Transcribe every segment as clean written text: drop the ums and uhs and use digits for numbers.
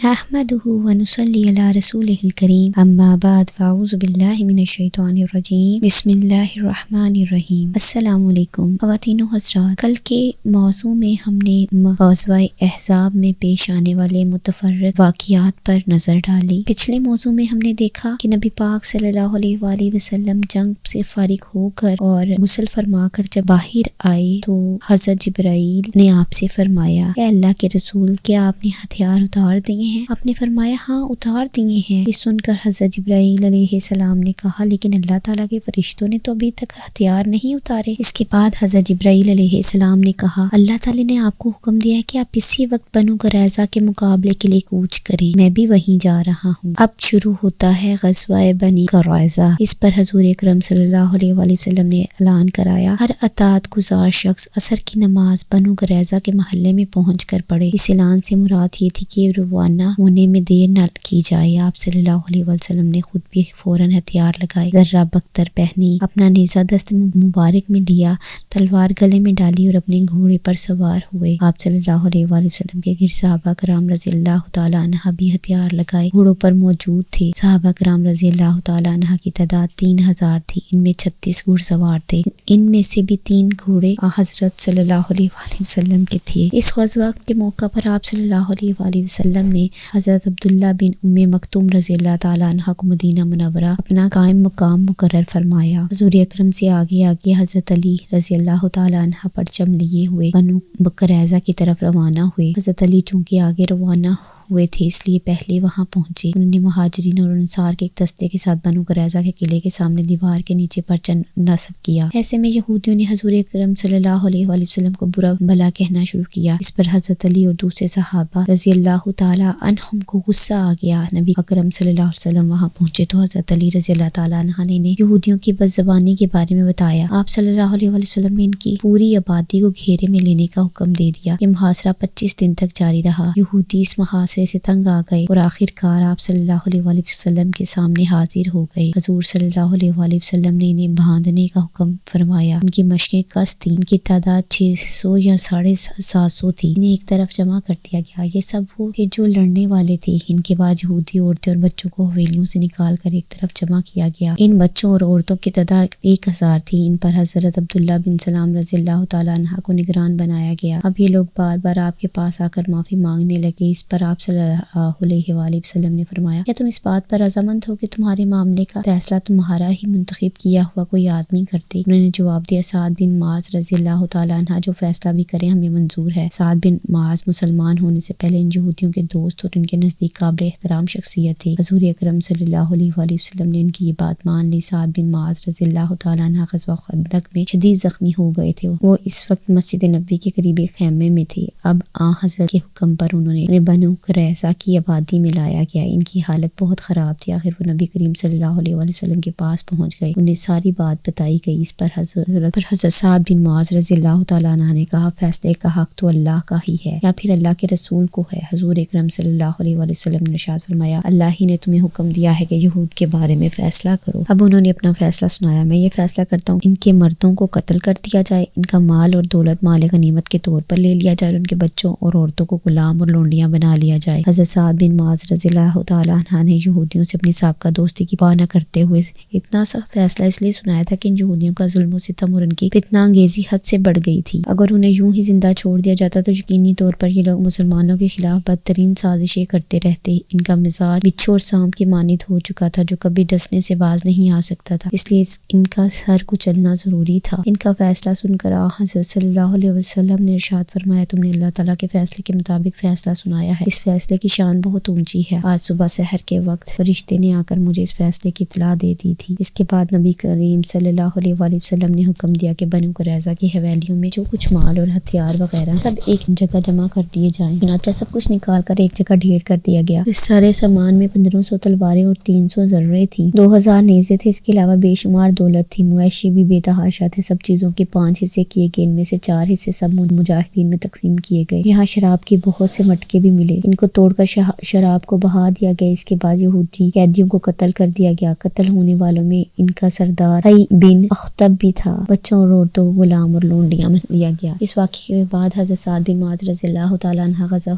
نحمده ونصلي على رسوله الكريم اما بعد فاعوذ باللہ من الشیطان الرجیم بسم اللہ الرحمن الرحیم۔ السلام علیکم خواتین و حضرات، کل کے موضوع میں ہم نے غزوہ احزاب میں پیش آنے والے متفرق واقعات پر نظر ڈالی۔ پچھلے موضوع میں ہم نے دیکھا کہ نبی پاک صلی اللہ علیہ وآلہ وسلم جنگ سے فارغ ہو کر اور غسل فرما کر جب باہر آئے تو حضرت جبرائیل نے آپ سے فرمایا، اے اللہ کے رسول، کیا آپ نے ہتھیار اتار دیے ہیں؟ آپ نے فرمایا، ہاں اتار دیے ہیں۔ یہ سن کر حضرت جبرائیل علیہ السلام نے کہا، لیکن اللہ تعالیٰ کے فرشتوں نے تو ابھی تک ہتھیار نہیں اتارے۔ اس کے بعد حضرت جبرائیل علیہ السلام نے کہا، اللہ تعالیٰ نے آپ کو حکم دیا ہے کہ آپ اسی وقت بنو قریظہ کے مقابلے کے لیے کوچ کریں، میں بھی وہیں جا رہا ہوں۔ اب شروع ہوتا ہے غزوہ بنی قریظہ۔ اس پر حضور اکرم صلی اللہ علیہ وآلہ وسلم نے اعلان کرایا، ہر اطاعت گزار شخص عصر کی نماز بنو قریظہ کے محلے میں پہنچ کر پڑھے۔ اس اعلان سے مراد یہ تھی کہ روانہ ہونے میں دیر نہ کی جائے۔ آپ صلی اللہ علیہ وسلم نے خود بھی فوراً ہتھیار لگائے، ذرہ بختر پہنی، اپنا نیزہ دست مبارک میں لیا، تلوار گلے میں ڈالی اور اپنے گھوڑے پر سوار ہوئے۔ آپ صلی اللہ علیہ وآلہ وسلم کے گھر صحابہ کرام رضی اللہ تعالیٰ عنہ بھی ہتھیار لگائے گھوڑوں پر موجود تھے۔ صحابہ کرام رضی اللہ تعالیٰ عنہ کی تعداد 3000 تھی، ان میں 36 گھڑ سوار تھے، ان میں سے بھی 3 گھوڑے حضرت صلی اللہ علیہ وآلہ وسلم کے تھے۔ اس غزوہ کے موقع پر آپ صلی اللہ علیہ وآلہ وسلم نے حضرت عبداللہ بن ام مکتوم رضی اللہ تعالیٰ عنہ کو مدینہ منورہ اپنا قائم مقام مقرر فرمایا۔ حضور اکرم سے آگے آگے حضرت علی رضی اللہ تعالیٰ عنہ پرچم لیے ہوئے بنو قریظہ کی طرف روانہ ہوئے۔ حضرت علی چونکہ آگے روانہ ہوئے تھے اس لیے پہلے وہاں پہنچے۔ انہوں نے مہاجرین اور انصار کے ایک دستے کے ساتھ بنو قریظہ کے قلعے کے سامنے دیوار کے نیچے پرچم نصب کیا۔ ایسے میں یہودیوں نے حضور اکرم صلی اللہ علیہ وآلہ وسلم کو برا بھلا کہنا شروع کیا۔ اس پر حضرت علی اور دوسرے صحابہ رضی اللہ تعالیٰ عنہم کو غصہ آ گیا۔ نبی اکرم صلی اللہ علیہ وسلم وہاں پہنچے تو حضرت علی رضی اللہ تعالیٰ عنہ نے یہودیوں کی بد زبانی کے بارے میں بتایا۔ آپ صلی اللہ علیہ وآلہ وسلم نے ان کی پوری آبادی کو گھیرے میں لینے کا حکم دے دیا۔ یہ محاصرہ 25 دن تک جاری رہا۔ یہودی اس محاصرے سے تنگ آ گئے اور آخر کار آپ صلی اللہ علیہ وآلہ وسلم کے سامنے حاضر ہو گئے۔ حضور صلی اللہ علیہ وآلہ وسلم نے انہیں باندھنے کا حکم فرمایا۔ ان کی مشقیں کس تھیں، ان کی تعداد 600 یا 750 تھی۔ انہیں ایک طرف جمع کر دیا گیا۔ یہ سب وہ تھے جو لڑنے والے تھے۔ ان کے بعد یہودی عورتیں اور بچوں کو حویلیوں سے نکال کر ایک طرف جمع کیا گیا۔ ان بچوں اور عورتوں کی تعداد 1000 تھی۔ ان پر حضرت عبداللہ بن سلام رضی اللہ تعالیٰ عنہ کو نگران بنایا گیا۔ اب یہ لوگ بار بار آپ کے پاس آ کر معافی مانگنے لگے۔ اس پر آپ صلی اللہ علیہ وآلہ وسلم نے فرمایا، کیا تم اس بات پر رضامند ہو کہ تمہارے معاملے کا فیصلہ تمہارا ہی منتخب کیا ہوا کوئی آدمی کرتے؟ انہوں نے جواب دیا، سعد بن معاذ رضی اللہ تعالیٰ عنہ جو فیصلہ بھی کرے ہمیں منظور ہے۔ سعد بن معاذ مسلمان ہونے سے پہلے ان یہودیوں کے دوست اور ان کے نزدیک قابل احترام شخصیت تھے۔ حضور اکرم صلی اللہ علیہ وآلہ وسلم نے ان کی یہ بات مان لی۔ سعد بن معاذ رضی اللہ تعالیٰ عنہ غزوہ خندق میں شدید زخمی ہو گئے تھے۔ وہ اس وقت مسجد نبوی کے قریب ایک خیمے میں تھے۔ اب حضرت کے حکم پر انہیں بنو قریظہ کی آبادی میں لایا گیا۔ ان کی حالت بہت خراب تھی۔ آخر وہ نبی کریم صلی اللہ علیہ وآلہ وسلم کے پاس پہنچ گئے۔ انہیں ساری بات بتائی گئی۔ اس پر حضرت سعد بن معاذ رضی اللہ تعالیٰ عنہ نے کہا، فیصلے کا حق تو اللہ کا ہی ہے یا پھر اللہ کے رسول کو ہے۔ حضور اکرم صلی اللہ علیہ وآلہ وسلم نے ارشاد فرمایا، اللہ ہی نے تمہیں حکم دیا ہے کہ یہود کے بارے میں فیصلہ کرو۔ اب انہوں نے اپنا فیصلہ سنایا، میں یہ فیصلہ کرتا ہوں ان کے مردوں کو قتل کر دیا جائے، ان کا مال اور دولت مال غنیمت کے طور پر لے لیا جائے اور ان کے بچوں اور عورتوں کو غلام اور لونڈیاں بنا لیا جائے۔ حضرت سعد بن معاذ رضی اللہ تعالیٰ عنہ نے یہودیوں سے اپنی سابقہ دوستی کی پاہ نہ کرتے ہوئے اتنا سخت فیصلہ اس لیے سنایا تھا کہ ان یہودیوں کا ظلم و ستم اور ان کی فتنہ انگیزی حد سے بڑھ گئی تھی۔ اگر انہیں یوں ہی زندہ چھوڑ دیا جاتا تو یقینی طور پر یہ لوگ مسلمانوں کے خلاف بدترین سازشیں کرتے رہتے۔ ان کا مزاج بچھو اور سانپ کی مانند ہو چکا تھا جو کبھی ڈسنے سے باز نہیں آ سکتا تھا، اس لیے ان کا سر کچلنا ضروری تھا۔ ان کا فیصلہ سن کر حضرت صلی اللہ علیہ وسلم نے ارشاد فرمایا، تم نے اللہ تعالیٰ کے فیصلے کے مطابق فیصلہ سنایا ہے، اس فیصلے کی شان بہت اونچی ہے۔ آج صبح سحر کے وقت فرشتے نے آ کر مجھے اس فیصلے کی اطلاع دے دی تھی۔ اس کے بعد نبی کریم صلی اللہ علیہ وآلہ وسلم نے حکم دیا کہ بنو قریظہ کی حویلیوں میں جو کچھ مال اور ہتھیار وغیرہ سب ایک جگہ جمع کر دیے جائیں۔ چنانچہ سب کچھ نکال کر ایک جگہ ڈھیر کر دیا گیا۔ اس سارے سامان میں 1500 تلواریں اور 300 ذرے تھیں، 2000 نیزے تھے۔ اس کے علاوہ بے شمار دولت تھی، مویشی بھی بے تحاشا تھے۔ سب چیزوں کے 5 حصے کیے گئے، ان میں سے 4 حصے سب مجاہدین میں تقسیم کیے گئے۔ یہاں شراب کے بہت سے مٹکے بھی ملے، ان کو توڑ کر شراب کو بہا دیا گیا۔ اس کے بعد یہودی قیدیوں کو قتل کر دیا گیا۔ قتل ہونے والوں میں ان کا سردار حی بن اخطب بھی تھا۔ بچوں اور عورتوں کو غلام اور لونڈیاں میں لیا گیا۔ اس واقعے کے بعد حضرت سعد بن معاذ رضی اللہ تعالیٰ عنہ غزوہ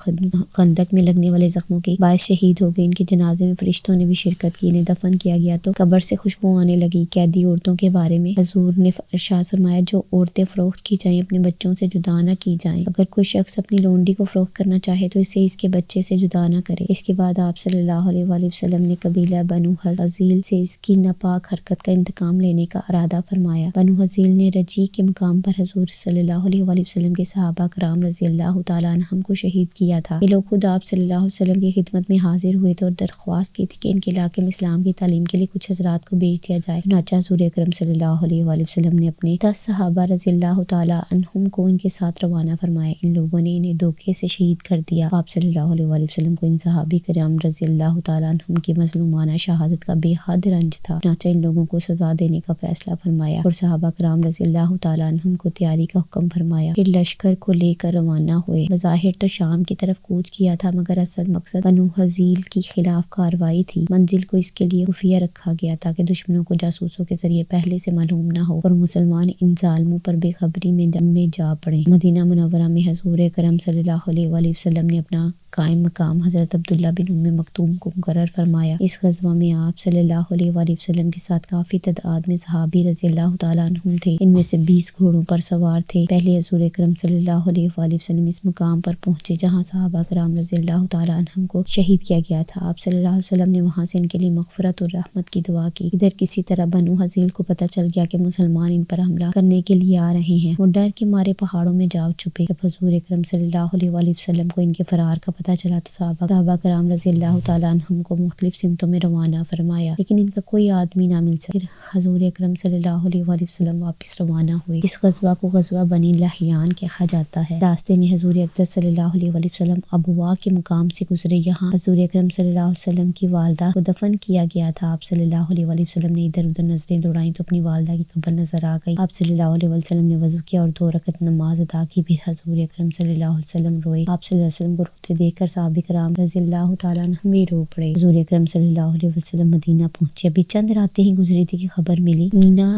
خندق میں لگنے والے زخموں کے باعث شہید ہو گئی۔ ان کے جنازے میں فرشتوں نے بھی شرکت کی۔ انہیں دفن کیا گیا تو قبر سے خوشبو آنے لگی۔ قیدی عورتوں کے بارے میں حضور نے ارشاد فرمایا، جو عورتیں فروخت کی جائیں اپنے بچوں سے جدا نہ کی جائیں۔ اگر کوئی شخص اپنی لونڈی کو فروخت کرنا چاہے تو اسے اس کے بچے سے جدا نہ کرے۔ اس کے بعد آپ صلی اللہ علیہ وآلہ وسلم نے قبیلہ بنو حذیل سے اس کی ناپاک حرکت کا انتقام لینے کا ارادہ فرمایا۔ بنو حذیل نے رجی کے مقام پر حضور صلی اللہ علیہ وآلہ وسلم کے صحابہ کرام رضی اللہ تعالیٰ عنہم کو شہید کیا تھا۔ یہ لوگ خود آپ صلی اللہ علیہ وسلم کی خدمت میں حاضر ہوئے تھے اور درخواست کی تھی کہ ان کے علاقے میں اسلام کی تعلیم کے لیے کچھ حضرات کو بھیج دیا جائے۔ چنانچہ حضور اکرم صلی اللہ علیہ وآلہ وسلم نے اپنے 10 صحابہ رضی اللہ تعالیٰ عنہم کو ان کے ساتھ روانہ فرمایا۔ ان لوگوں نے انہیں دھوکے سے شہید کر دیا۔ آپ صلی اللہ علیہ وآلہ وسلم کو ان صحابہ کرام رضی اللہ تعالیٰ عنہم کی مظلومانہ شہادت کا بے حد رنج تھا۔ چنانچہ ان لوگوں کو سزا دینے کا فیصلہ فرمایا اور صحابہ کرام رضی اللہ تعالیٰ عنہم کو تیاری کا حکم فرمایا۔ پھر لشکر کو لے کر روانہ ہوئے۔ بظاہر تو شام کی طرف کوچ کیا تھا، مگر اصل مقصد بنو حذیل کی خلاف کارروائی تھی۔ منزل کو اس کے لیے خفیہ رکھا گیا تاکہ دشمنوں کو جاسوسوں کے ذریعے پہلے سے معلوم نہ ہو اور مسلمان ان ظالموں پر بے خبری میں جا پڑیں۔ مدینہ منورہ میں حضور اکرم صلی اللہ علیہ وآلہ وسلم نے اپنا قائم مقام حضرت عبداللہ بن ام مکتوم کو مقرر فرمایا۔ اس غزوہ میں آپ صلی اللہ علیہ وآلہ وسلم کے ساتھ کافی تعداد میں صحابی رضی اللہ تعالیٰ عنہم تھے۔ ان میں سے 20 گھوڑوں پر سوار تھے۔ پہلے حضور اکرم صلی اللہ علیہ وآلہ وسلم اس مقام پر پہنچے جہاں صحابہ کرام رضی اللہ تعالیٰ عنہم کو شہید کیا گیا تھا۔ آپ صلی اللہ علیہ وسلم نے وہاں سے ان کے لیے مغفرت اور رحمت کی دعا کی۔ ادھر کسی طرح بنو حذیل کو پتہ چل گیا کہ مسلمان ان پر حملہ کرنے کے لیے آ رہے ہیں۔ وہ ڈر کے مارے پہاڑوں میں جا چھپے۔ جب حضور اکرم صلی اللہ علیہ وآلہ وسلم کو ان کے فرار کا پتہ چلا تو صحابہ کرام رضی اللہ تعالیٰ عنہم کو مختلف سمتوں میں روانہ فرمایا، لیکن ان کا کوئی آدمی نہ مل سکا۔ پھر حضور اکرم صلی اللہ علیہ وآلہ وسلم واپس روانہ ہوئے۔ اس غزوہ کو غزوہ بنی لحیان کہا جاتا ہے۔ راستے میں حضور اقدس صلی اللہ علیہ وآلہ وسلم ابوا کے مقام سے گزرے۔ یہاں حضور اکرم صلی اللہ علیہ وسلم کی والدہ کو دفن کیا گیا تھا۔ آپ صلی اللہ علیہ وآلہ وسلم نے ادھر ادھر نظریں دوڑائیں تو اپنی والدہ کی قبر نظر آ گئی۔ آپ صلی اللہ علیہ وسلم نے وضو کیا اور 2 رکعت نماز ادا کی۔ پھر حضور اکرم صلی اللہ علیہ وسلم روئے۔ آپ صلی اللہ علیہ وسلم کو روتے دیکھ کر صحابہ کرام رضی اللہ تعالیٰ عنہم بھی رو پڑے۔ حضور اکرم صلی اللہ علیہ وسلم مدینہ پہنچے۔ ابھی چند راتیں ہی گزری تھی کہ خبر ملی مینا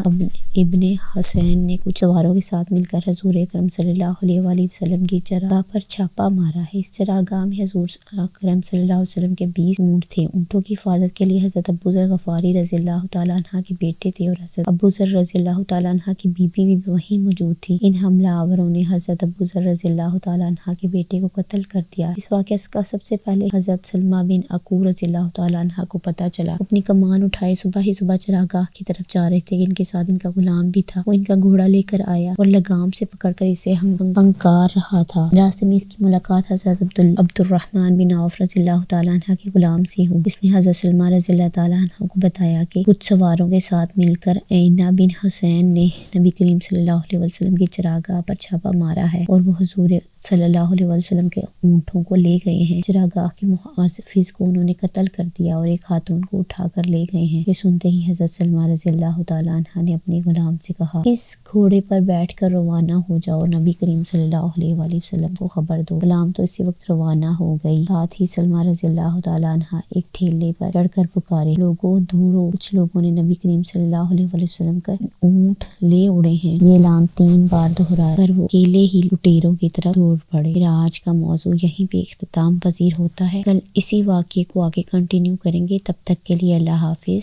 ابن حسین نے کچھ سواروں کے ساتھ مل کر حضور اکرم صلی اللہ علیہ وآلہ وسلم کی چراگاہ پر چھاپا مارا ہے۔ اس چراگاہ میں حضور اکرم صلی اللہ علیہ وسلم کے 20 اونٹ تھے۔ اونٹوں کی حفاظت کے لیے حضرت ابو ذر غفاری رضی اللہ تعالیٰ عنہ کے بیٹے تھے اور حضرت ابو ذر رضی اللہ تعالیٰ عنہ کی بیوی بھی وہیں موجود تھی۔ ان حملہ آوروں نے حضرت ابو ذر رضی اللہ تعالیٰ عنہ کے بیٹے کو قتل کر دیا۔ اس واقعے کا سب سے پہلے حضرت سلمہ بن عقور رضی اللہ تعالیٰ عنہ کو پتہ چلا۔ اپنی کمان اٹھائے صبح چراگاہ کی طرف جا رہے تھے۔ ان کے ساتھ ان کا غلام بھی تھا۔ وہ ان کا گھوڑا لے کر آیا اور لگام سے پکڑ کر اسے ہنکار رہا تھا۔ راستے میں اس کی ملاقات حضرت عبد الرحمن بن عوف رضی اللہ تعالیٰ عنہ کے غلام سے ہوئی۔ اس نے حضرت سلمہ رضی اللہ تعالیٰ عنہ کو بتایا کہ کچھ سواروں کے ساتھ مل کر عینہ بن حسین نے نبی کریم صلی اللہ علیہ وسلم کی چراگاہ پر چھاپا مارا ہے اور وہ حضور صلی اللہ علیہ وسلم کے اونٹوں کو لے گئے ہیں۔ چراگاہ کے محافظ کو انہوں نے قتل کر دیا اور ایک خاتون کو اٹھا کر لے گئے ہیں۔ یہ سنتے ہی حضرت سلمہ رضی اللہ تعالیٰ عنہ نے اپنے غلام سے کہا، اس گھوڑے پر بیٹھ کر روانہ ہو جاؤ، نبی کریم صلی اللہ علیہ وآلہ وسلم کو خبر دو۔ غلام تو اسی وقت روانہ ہو گئی۔ ساتھ ہی سلمہ رضی اللہ تعالیٰ عنہ ایک ٹھیلے پر چڑھ کر پکارے، لوگوں دوڑو۔ کچھ لوگوں نے نبی کریم صلی اللہ علیہ وآلہ وسلم کا اونٹ لے اڑے ہیں۔ یہ اعلان 3 بار دہرا کر وہ اکیلے ہی لٹیروں کی طرف دوڑ پڑے۔ پھر آج کا موضوع یہیں پہ اختتام پذیر ہوتا ہے۔ کل اسی واقعے کو آگے کنٹینیو کریں گے۔ تب تک کے لیے اللہ حافظ۔